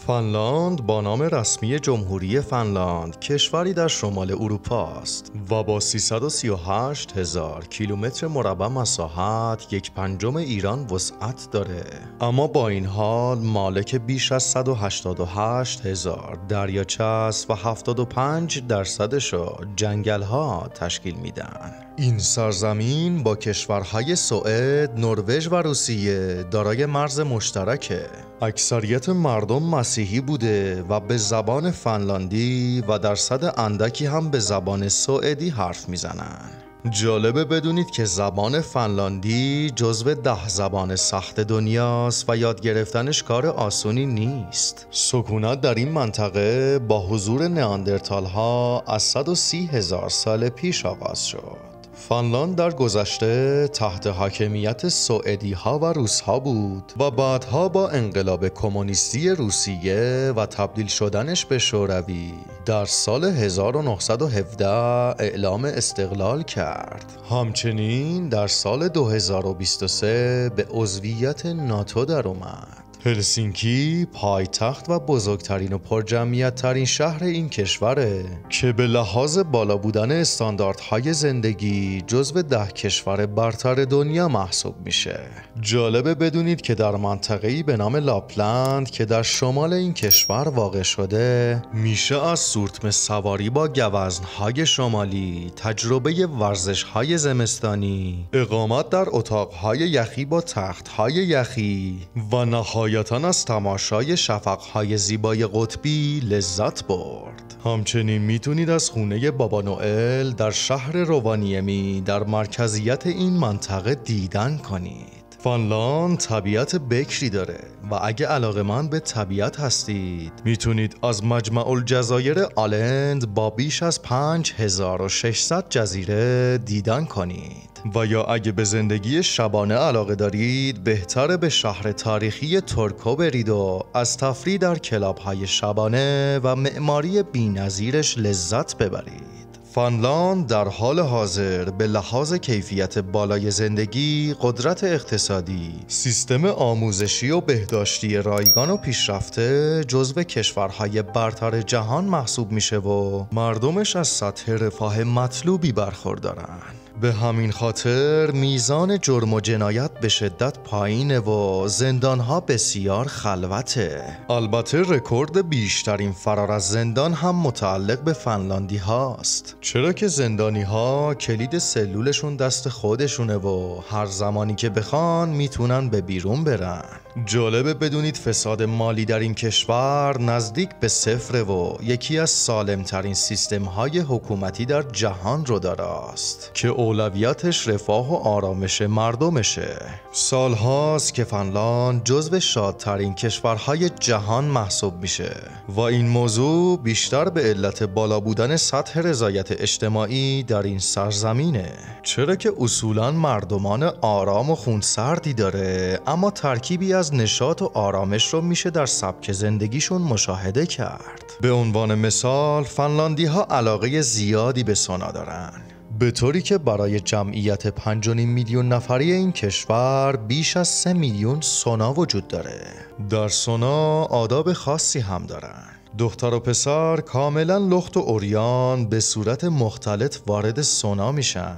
فنلاند با نام رسمی جمهوری فنلاند کشوری در شمال اروپا است و با 338,000 کیلومتر مربع مساحت 1/5 ایران وسعت داره. اما با این حال مالک بیش از 188,000 دریاچه است و 75% را جنگل‌ها تشکیل میدن. این سرزمین با کشورهای سوئد، نروژ و روسیه دارای مرز مشترکه. اکثریت مردم مسیحی بوده و به زبان فنلاندی و درصد اندکی هم به زبان سوئدی حرف میزنن. جالبه بدونید که زبان فنلاندی جزو 10 زبان سخت دنیاست و یاد گرفتنش کار آسونی نیست. سکونت در این منطقه با حضور نئاندرتال ها از 130,000 سال پیش آغاز شد. فنلاند در گذشته تحت حاکمیت سوئدی ها و روس ها بود و بعدها با انقلاب کمونیستی روسیه و تبدیل شدنش به شوروی در سال 1917 اعلام استقلال کرد. همچنین در سال 2023 به عضویت ناتو در اومد. هلسینکی پایتخت و بزرگترین و پرجمعیت ترین شهر این کشوره که به لحاظ بالا بودن استانداردهای زندگی جزو 10 کشور برتر دنیا محسوب میشه. جالبه بدونید که در منطقه‌ای به نام لاپلند که در شمال این کشور واقع شده میشه از سورتمه سواری با گوزنهای شمالی، تجربه ورزشهای زمستانی، اقامت در اتاقهای یخی با تختهای یخی و نهایتاً از تماشای شفقهای زیبای قطبی لذت برد. همچنین میتونید از خونه بابا نوئل در شهر روانیمی در مرکزیت این منطقه دیدن کنید. فنلاند طبیعت بکری داره و اگه علاقه‌مند به طبیعت هستید میتونید از مجمع الجزایر آلند با بیش از 5600 جزیره دیدن کنید. و یا اگه به زندگی شبانه علاقه دارید بهتره به شهر تاریخی تورکو برید و از تفریح در کلاب‌های شبانه و معماری بی‌نظیرش لذت ببرید. فنلاند در حال حاضر به لحاظ کیفیت بالای زندگی، قدرت اقتصادی، سیستم آموزشی و بهداشتی رایگان و پیشرفته جزو کشورهای برتر جهان محسوب میشه و مردمش از سطح رفاه مطلوبی برخوردارن. به همین خاطر میزان جرم و جنایت به شدت پایینه و زندانها بسیار خلوته. البته رکورد بیشترین فرار از زندان هم متعلق به فنلاندی هاست، چرا که زندانی ها کلید سلولشون دست خودشونه و هر زمانی که بخوان میتونن به بیرون برن. جالبه بدونید فساد مالی در این کشور نزدیک به 0 و یکی از سالمترین سیستم های حکومتی در جهان رو داراست که اولویتش رفاه و آرامش مردمشه. سالهاست که فنلاند جزو شادترین کشورهای جهان محسوب میشه و این موضوع بیشتر به علت بالا بودن سطح رضایت اجتماعی در این سرزمینه، چرا که اصولاً مردمان آرام و خونسردی داره اما ترکیبی از نشاط و آرامش رو میشه در سبک زندگیشون مشاهده کرد. به عنوان مثال فنلاندی ها علاقه زیادی به سونا دارن، به طوری که برای جمعیت 5.5 میلیون نفری این کشور بیش از 3 میلیون سونا وجود داره. در سونا آداب خاصی هم دارن. دختر و پسر کاملا لخت و عریان به صورت مختلط وارد سونا میشن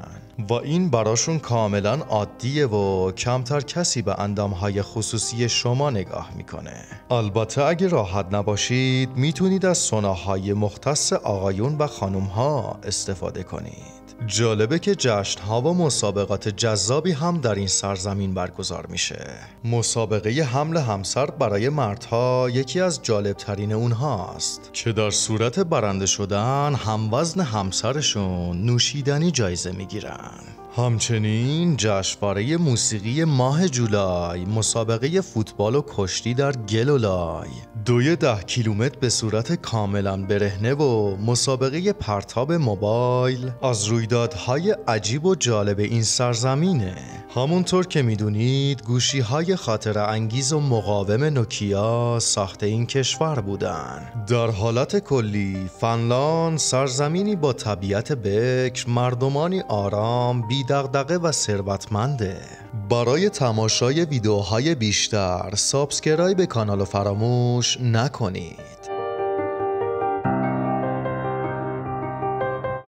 و این براشون کاملا عادیه و کمتر کسی به اندامهای خصوصی شما نگاه میکنه. البته اگه راحت نباشید میتونید از سوناهای مختص آقایون و خانومها استفاده کنید. جالبه که جشن‌ها و مسابقات جذابی هم در این سرزمین برگزار میشه. مسابقه حمل همسر برای مردها یکی از جالبترین اونهاست که در صورت برنده شدن هموزن همسرشون نوشیدنی جایزه میگیرن. همچنین جشنواره موسیقی ماه جولای، مسابقه فوتبال و کشتی در گلولای، دوی 10 کیلومتر به صورت کاملا برهنه و مسابقه پرتاب موبایل از رویدادهای عجیب و جالب این سرزمینه. همونطور که میدونید گوشی‌های خاطره انگیز و مقاوم نوکیا ساخت این کشور بودن. در حالت کلی فنلاند سرزمینی با طبیعت بکر، مردمانی آرام، بی دغدغه و ثروتمنده. برای تماشای ویدیوهای بیشتر سابسکرایب کانال رو فراموش نکنید.